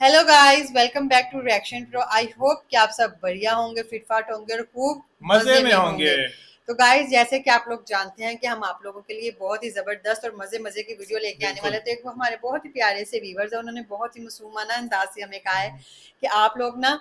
Hello guys, welcome back to reaction pro. I hope कि आप सब बढ़िया होंगे, फिटफाट होंगे और खूब मजे मजे में में होंगे। होंगे। तो गाइस, जैसे कि आप लोग जानते हैं कि हम आप लोगों के लिए बहुत ही जबरदस्त और मजे मजे की वीडियो लेके आने वाले बिल्कुल। हैं। तो एक वो हमारे बहुत ही प्यारे से व्यूवर्स हैं, उन्होंने बहुत ही मासूमाना अंदाज से हमें कहा है कि आप लोग ना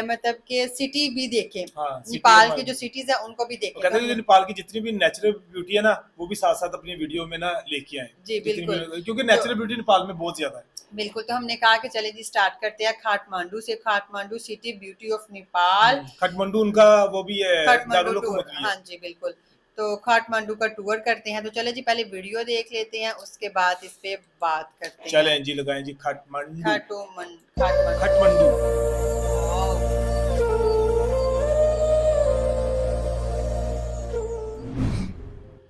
मतलब कि सिटी भी देखें, हाँ, सिटी नेपाल की हमारे जो सिटीज है उनको भी वो देखें। तो कहते हैं कि हमने नेपाल की जितनी भी नेचुरल ब्यूटी है ना, वो भी साथ साथ अपनी वीडियो में ना लेके आए। जी जितनी बिल्कुल। भी, क्योंकि तो नेचुरल ब्यूटी नेपाल में बहुत ज्यादा है। बिल्कुल, तो हमने कहा कि चले जी स्टार्ट करते हैं खाटमांडू से। Kathmandu city beauty of Nepal. Kathmandu उनका वो भी है, काठमांडू दारुल टूर, हुकूमत भी हाँ है। जी बिल्कुल। तो काठमांडू का टूर करते हैं। तो चले जी पहले वीडियो देख लेते हैं, उसके बाद इस पे बात करते हैं। चलें जी, लगाएं जी खटमंडू। खाटमांडू। खटमंडू। वाओ।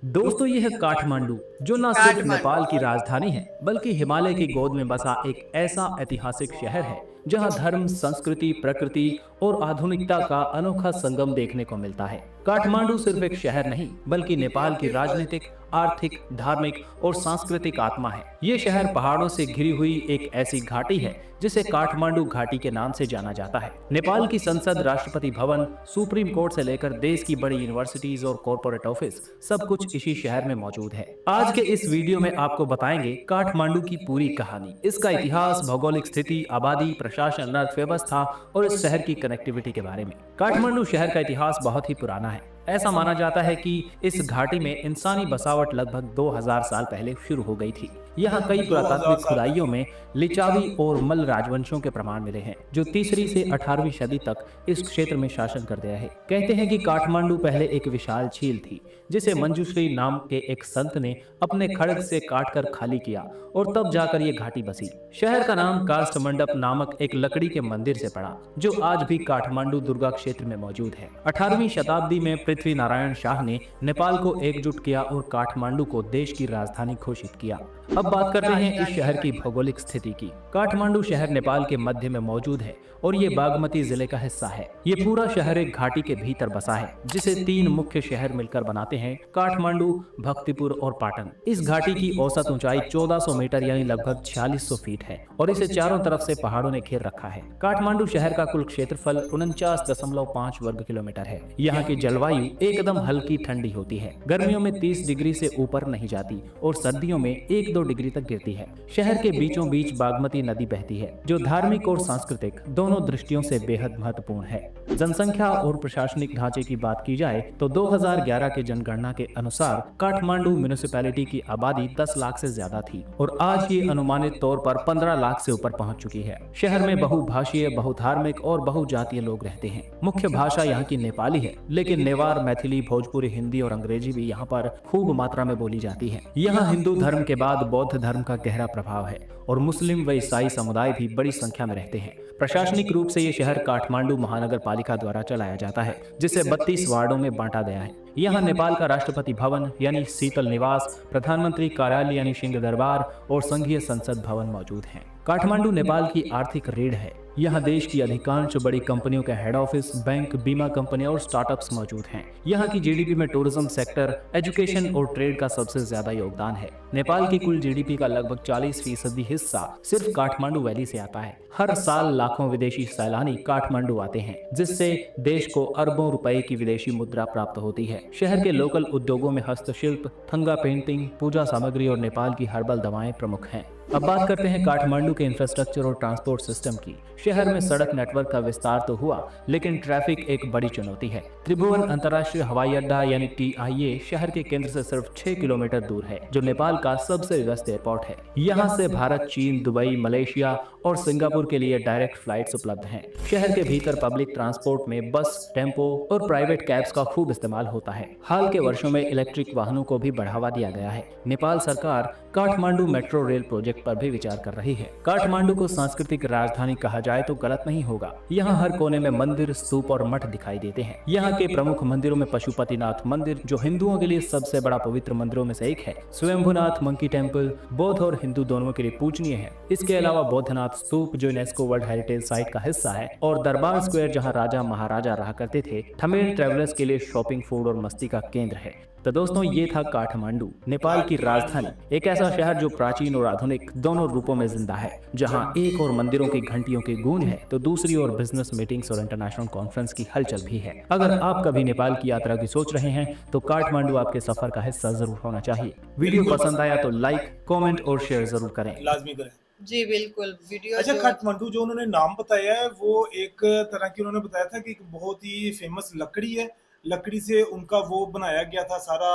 दोस्तों, यह काठमांडू जो न सिर्फ काठमांडू। नेपाल की राजधानी है बल्कि हिमालय की गोद में बसा एक ऐसा ऐतिहासिक शहर है जहां धर्म, संस्कृति, प्रकृति और आधुनिकता का अनोखा संगम देखने को मिलता है। काठमांडू सिर्फ एक शहर नहीं बल्कि नेपाल की राजनीतिक, आर्थिक, धार्मिक और सांस्कृतिक आत्मा है। ये शहर पहाड़ों से घिरी हुई एक ऐसी घाटी है जिसे काठमांडू घाटी के नाम से जाना जाता है। नेपाल की संसद, राष्ट्रपति भवन, सुप्रीम कोर्ट से लेकर देश की बड़ी यूनिवर्सिटीज और कॉरपोरेट ऑफिस सब कुछ इसी शहर में मौजूद है। आज के इस वीडियो में आपको बताएंगे काठमांडू की पूरी कहानी, इसका इतिहास, भौगोलिक स्थिति, आबादी, प्रशासन, अर्थव्यवस्था और इस शहर की कनेक्टिविटी के बारे में। काठमांडू शहर का इतिहास बहुत ही पुराना है। ऐसा माना जाता है कि इस घाटी में इंसानी बसावट लगभग 2000 साल पहले शुरू हो गई थी। यहाँ कई 2000 पुरातात्विक साल खुदाइयों पहले। में लिचावी और मल्ल राजवंशों के प्रमाण मिले हैं जो 3वीं से 18वीं सदी तक इस क्षेत्र में शासन करते रहे। कहते हैं कि काठमांडू पहले एक विशाल झील थी जिसे मंजूश्री नाम के एक संत ने अपने खड्ग से काटकर खाली किया और तब जाकर ये घाटी बसी। शहर का नाम काष्ठमंडप नामक एक लकड़ी के मंदिर से पड़ा जो आज भी काठमांडू दुर्गा क्षेत्र में मौजूद है। 18वीं शताब्दी में पृथ्वी नारायण शाह ने नेपाल को एकजुट किया और काठमांडू को देश की राजधानी घोषित किया। अब बात करते हैं इस शहर की भौगोलिक स्थिति की। काठमांडू शहर नेपाल के मध्य में मौजूद है और ये बागमती जिले का हिस्सा है। ये पूरा शहर एक घाटी के भीतर बसा है जिसे 3 मुख्य शहर मिलकर बनाते हैं, काठमांडू, भक्तिपुर और पाटन। इस घाटी की औसत ऊंचाई 1400 मीटर यानी लगभग 4600 फीट है और इसे चारों तरफ से पहाड़ों ने घेर रखा है। काठमांडू शहर का कुल क्षेत्रफल 49.5 वर्ग किलोमीटर है। यहाँ की जलवायु एकदम हल्की ठंडी होती है, गर्मियों में 30 डिग्री से ऊपर नहीं जाती और सर्दियों में 1-2 डिग्री तक गिरती है। शहर के बीचों बीच बागमती नदी बहती है जो धार्मिक और सांस्कृतिक दोनों दृष्टियों से बेहद महत्वपूर्ण है। जनसंख्या और प्रशासनिक ढांचे की बात की जाए तो 2011 के जनगणना के अनुसार काठमांडू म्युनिसिपैलिटी की आबादी 10 लाख से ज्यादा थी और आज ये अनुमानित तौर पर 15 लाख से ऊपर पहुंच चुकी है। शहर में बहुभाषीय, बहुधार्मिक और बहुजातीय लोग रहते हैं। मुख्य भाषा यहाँ की नेपाली है, लेकिन नेवार, मैथिली, भोजपुरी, हिंदी और अंग्रेजी भी यहाँ पर खूब मात्रा में बोली जाती है। यहाँ हिंदू धर्म के बाद बौद्ध धर्म का गहरा प्रभाव है और मुस्लिम व ईसाई समुदाय भी बड़ी संख्या में रहते हैं। प्रशासनिक रूप से ये शहर काठमांडू महानगर पालिका द्वारा चलाया जाता है जिसे 32 वार्डों में बांटा गया है। यहाँ नेपाल का राष्ट्रपति भवन यानी शीतल निवास, प्रधानमंत्री कार्यालय यानी सिंह दरबार और संघीय संसद भवन मौजूद हैं। काठमांडू नेपाल की आर्थिक रीढ़ है। यहाँ देश की अधिकांश बड़ी कंपनियों के हेड ऑफिस, बैंक, बीमा कंपनियां और स्टार्टअप्स मौजूद हैं। यहाँ की जीडीपी में टूरिज्म सेक्टर, एजुकेशन और ट्रेड का सबसे ज्यादा योगदान है। नेपाल की कुल जीडीपी का लगभग 40% हिस्सा सिर्फ काठमांडू वैली से आता है। हर साल लाखों विदेशी सैलानी काठमांडू आते हैं जिससे देश को अरबों रुपए की विदेशी मुद्रा प्राप्त होती है। शहर के लोकल उद्योगों में हस्तशिल्प, थंगा पेंटिंग, पूजा सामग्री और नेपाल की हर्बल दवाएं प्रमुख हैं। अब बात करते हैं काठमांडू के इंफ्रास्ट्रक्चर और ट्रांसपोर्ट सिस्टम की। शहर में सड़क नेटवर्क का विस्तार तो हुआ, लेकिन ट्रैफिक एक बड़ी चुनौती है। त्रिभुवन अंतर्राष्ट्रीय हवाई अड्डा यानी TIA शहर के केंद्र से सिर्फ 6 किलोमीटर दूर है, जो नेपाल का सबसे व्यस्त एयरपोर्ट है। यहाँ से भारत, चीन, दुबई, मलेशिया और सिंगापुर के लिए डायरेक्ट फ्लाइट्स उपलब्ध हैं। शहर के भीतर पब्लिक ट्रांसपोर्ट में बस, टेम्पो और प्राइवेट कैब्स का खूब इस्तेमाल होता है। हाल के वर्षों में इलेक्ट्रिक वाहनों को भी बढ़ावा दिया गया है। नेपाल सरकार काठमांडू मेट्रो रेल प्रोजेक्ट पर भी विचार कर रही है। काठमांडू को सांस्कृतिक राजधानी कहा जाए तो गलत नहीं होगा। यहाँ हर कोने में मंदिर, स्तूप और मठ दिखाई देते हैं। यहाँ के प्रमुख मंदिरों में पशुपतिनाथ मंदिर, जो हिंदुओं के लिए सबसे बड़ा पवित्र मंदिरों में से एक है, स्वयंभुनाथ मंकी टेम्पल, बौद्ध और हिंदू दोनों के लिए पूजनीय है। इसके अलावा बौद्धनाथ स्तूप जो यूनेस्को वर्ल्ड हेरिटेज साइट का हिस्सा है, और दरबार स्क्वायर जहाँ राजा महाराजा रहा करते थे। ठमेल ट्रेवलर्स के लिए शॉपिंग, फूड और मस्ती का केंद्र है। तो दोस्तों ये था काठमांडू, नेपाल की राजधानी, एक ऐसा शहर जो प्राचीन और आधुनिक दोनों रूपों में जिंदा है, जहां एक और मंदिरों की घंटियों की गूंज है तो दूसरी ओर बिजनेस मीटिंग्स और इंटरनेशनल कॉन्फ्रेंस की हलचल भी है। अगर आप कभी नेपाल की यात्रा की सोच रहे हैं तो काठमांडू आपके सफर का हिस्सा जरूर होना चाहिए। वीडियो पसंद आया तो लाइक, कमेंट और शेयर जरूर करें। लाजमी करें। जी बिल्कुल, वीडियो अच्छा, जो काठमांडू जो उन्होंने नाम बताया है वो एक तरह की उन्होंने बताया था कि एक बहुत ही फेमस लकड़ी है, लकड़ी से उनका वो बनाया गया था सारा,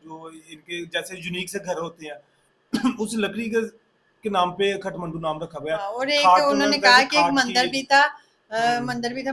जो इनके जैसे यूनिक से घर होते हैं उस लकड़ी के नाम पे काठमांडू नाम रखा गया हाँ, है। और एक खाट उन्होंने में कहा वैसे कि एक खाट मंदिर की भी था,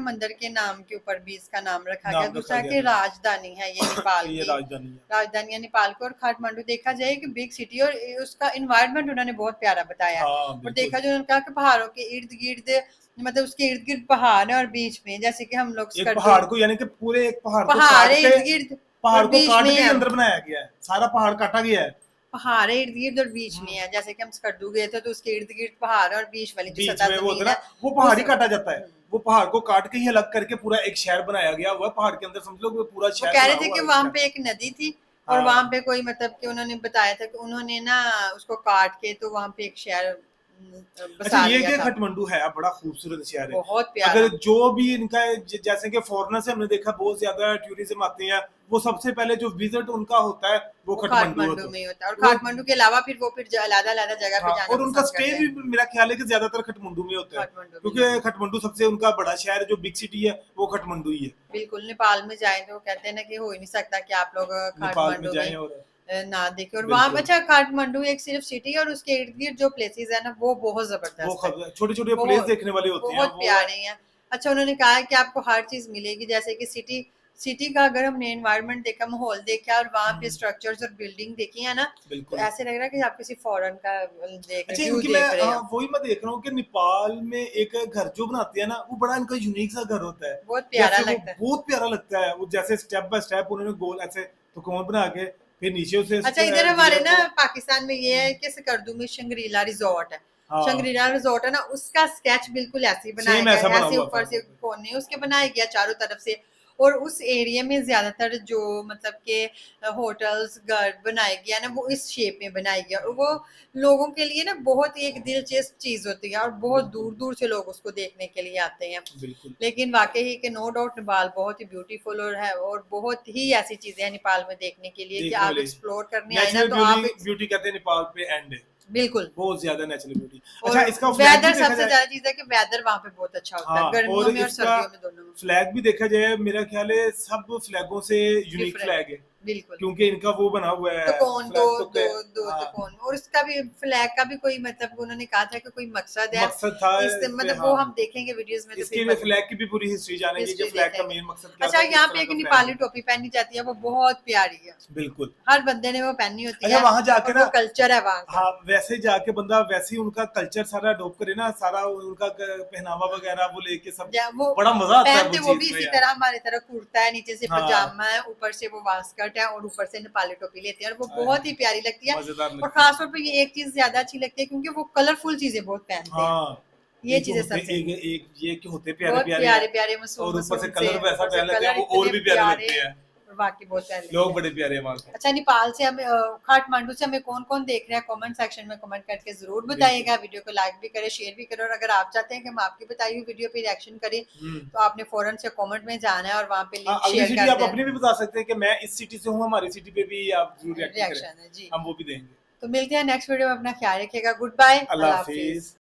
मंदिर के नाम के ऊपर भी इसका नाम रखा गया। नाम दूसरा रखा कि गया। राजधानी है ये नेपाल ये की, राजधानी है। राजधानी है नेपाल की। और काठमांडू देखा जाए कि बिग सिटी, और उसका इन्वायरमेंट उन्होंने बहुत प्यारा बताया। हाँ और बिल्कुल। देखा जो उन्होंने कहा कि पहाड़ों के इर्द गिर्द, मतलब उसके इर्द गिर्द पहाड़ है और बीच में जैसे कि हम लोग एक स्कर्दू पहाड़ को, यानी कि पूरे एक पहाड़ को पहाड़ काट है के, इर्द गिर्द पहाड़ और को बीच काट में के ही है, अंदर बनाया गया है, सारा पहाड़ काटा गया है। पहाड़ है इर्द गिर्द और बीच में है। जैसे कि हम स्कर्दू गए थे तो उसके इर्द गिर्द पहाड़ है और बीच वाली जो बीच सतह में वो होता जमीन है है ना, वो पहाड़ ही उस- काटा जाता है। वो पहाड़ को काट के ही अलग करके पूरा एक शहर बनाया गया हुआ है पहाड़ के अंदर, समझ लो कि पूरा वो शहर कह रहे बना थे हुआ कि है वहां उसका। पे एक नदी थी और हाँ। वहां पे कोई, मतलब कि उन्होंने बताया था कि उन्होंने ना उसको काट के तो वहां पे एक शहर अच्छा, बसा ये लिया क्या था। काठमांडू है बड़ा खूबसूरत शहर है। बहुत प्यारा। अगर जो भी इनका जैसे कि फॉरेनर से हमने देखा बहुत ज्यादा टूरिज्म आते हैं, वो सबसे पहले जो विजिट उनका होता है वो वो काठमांडू काठमांडू होता में ही होता है। और वो। काठमांडू के अलावा फिर वो फिर अलग अलग जगह पे हाँ, जाना और उनका पसंद स्टे करते भी हैं। मेरा ख्याल है कि ज्यादातर काठमांडू में होता है, काठमांडू में क्योंकि काठमांडू सबसे उनका बड़ा शहर है, जो बिग सिटी है वो काठमांडू ही है। बिल्कुल, नेपाल में जाए तो कहते हैं ना कि हो ही नहीं सकता कि आप लोग नेपाल में काठमांडू जाएं में और ना देखे। और वहां बिल्कुल। अच्छा, काठमांडू एक सिर्फ सिटी और उसके इर्द गिर्द जो प्लेसेस है ना वो बहुत वो जबरदस्त है, छोटे छोटे प्लेस बहुत देखने वाले होते हैं बहुत वो। प्यारे हैं। अच्छा, उन्होंने कहा है कि आपको हर चीज मिलेगी, जैसे कि सिटी सिटी का अगर हमने एनवायरनमेंट देखा, माहौल देखा और वहाँ पे स्ट्रक्चर्स और बिल्डिंग देखी है ना, तो बिल्कुल। ऐसे लग रहा है कि आप किसी फॉरेन का देख अच्छा, व्यू इनकी मैं देख रहे हो। वही मैं देख रहा हूँ कि नेपाल में एक घर जो बनाते हैं ना, वो बड़ा इनका यूनिक सा घर होता है। बहुत प्यारा जैसे वो लगता है। बहुत प्यारा लगता है, वो जैसे स्टेप बाय स्टेप उन्होंने गोल ऐसे तो कौन बना के फिर नीचे उसे अच्छा, इधर हमारे दीवार ना को। पाकिस्तान में ये है कि स्कर्दू में शंग्रीला रिजॉर्ट है। हाँ। शंग्रीला रिजॉर्ट है ना, उसका स्केच बिल्कुल ऐसे ही बनाया सेम गया ऐसा है, बना ऐसे हुआ ऊपर था। से कोने उसके बनाया गया चारों तरफ से। और उस एरिया में ज्यादातर जो मतलब के होटल्स घर बनाए गया ना वो इस शेप में बनाए गया, और वो लोगों के लिए ना बहुत ही एक दिलचस्प चीज होती है और बहुत दूर दूर से लोग उसको देखने के लिए आते हैं। बिल्कुल। लेकिन वाकई ही कि नो डाउट नेपाल बहुत ही ब्यूटीफुल और है, और बहुत ही ऐसी चीजें हैं नेपाल में देखने के लिए कि देखने आप वाली एक्सप्लोर करने आए ना नेचुरल तो आप ब्यूटी, ब्यूटी कहते हैं नेपाल पे एंड है, बिल्कुल। बहुत ज्यादा नेचुरल ब्यूटी। और अच्छा, इसका फ्लैग भी वेदर देखा सबसे जाए। ज्यादा चीज है कि वेदर वहाँ पे बहुत अच्छा होता है, हाँ, गर्मियों और में और इसका सर्दियों में दोनों में। फ्लैग भी देखा जाए, मेरा ख्याल है सब फ्लैगों से यूनिक डिफरेंट, फ्लैग है, बिल्कुल। क्योंकि इनका वो बना हुआ है तो कौन दो फ्लैग तो दो दो हाँ, तो कौन, और उसका भी फ्लैग का भी कोई मतलब उन्होंने कहा था कि कोई मकसद है मकसद था इस इस पे। मतलब हाँ, वो हम देखेंगे वीडियोस में तो इसके फिर भी पता फ्लैग की भी पूरी हिस्ट्री जानेंगे कि हिस्ट्री फ्लैग का देखेंगे। मेन मकसद क्या अच्छा, था, किस यहाँ तरह पे एक का फ्लैग नेपाली है। टोपी पहनी जाती है, वो बहुत प्यारी है, बिल्कुल। हर बंदे ने वो पहनी होती अच्छा, है वहां जाके और ना वो कल्चर है वहाँ का। हाँ, वैसे जाके बंदा वैसे ही उनका कल्चर सारा अडॉप्ट करे ना, सारा उनका पहनावा वगैरह वो लेके सब, वो बड़ा मजा आता है पहनते वो वो चीज भी में इसी यार। तरह हमारी तरह कुर्ता है, नीचे से हाँ। पजामा है, ऊपर से वो वास्कट है और ऊपर से नेपाली टोपी लेते हैं, और वो बहुत ही प्यारी लगती है। मजेदार और लगता है। खास तौर पे ये एक चीज ज्यादा अच्छी लगती है क्योंकि वो कलरफुल चीजें बहुत पहनते हैं, हाँ, ये एक चीजें होते सबसे एक ये कि होते प्यारे बहुत प्यारे प्यारे हैं, प्यारे मासूम और ऊपर से मासूम कलर वैसा ऊपर से पहन लेते हैं, कलर वो और इतने भी प्यारे लगते हैं। और बाकी बहुत प्यारे लगते लोग हैं। बड़े प्यारे हैं वहाँ के। अच्छा, नेपाल से हमें काठमांडू से हमें कौन कौन देख रहा है कमेंट सेक्शन में कमेंट करके जरूर बताइएगा। वीडियो को लाइक भी करें, शेयर भी करें, और अगर आप चाहते हैं कि हम आपकी बताई हुई वीडियो पे रिएक्शन करें तो आपने फौरन से कमेंट में जाना है और वहाँ पे हाँ, लिंक अगली शेयर सिटी कर आप दें। अपनी भी बता सकते हैं कि मैं इस सिटी से हूँ, हमारी सिटी पे भी आप जरूर रिएक्शन रिएक्शन करें, है जी। हम वो भी देंगे। तो मिलते हैं नेक्स्ट वीडियो में, अपना ख्याल रखिएगा। गुड बाय, अल्लाह अल्लाह हाफिज। हाफिज।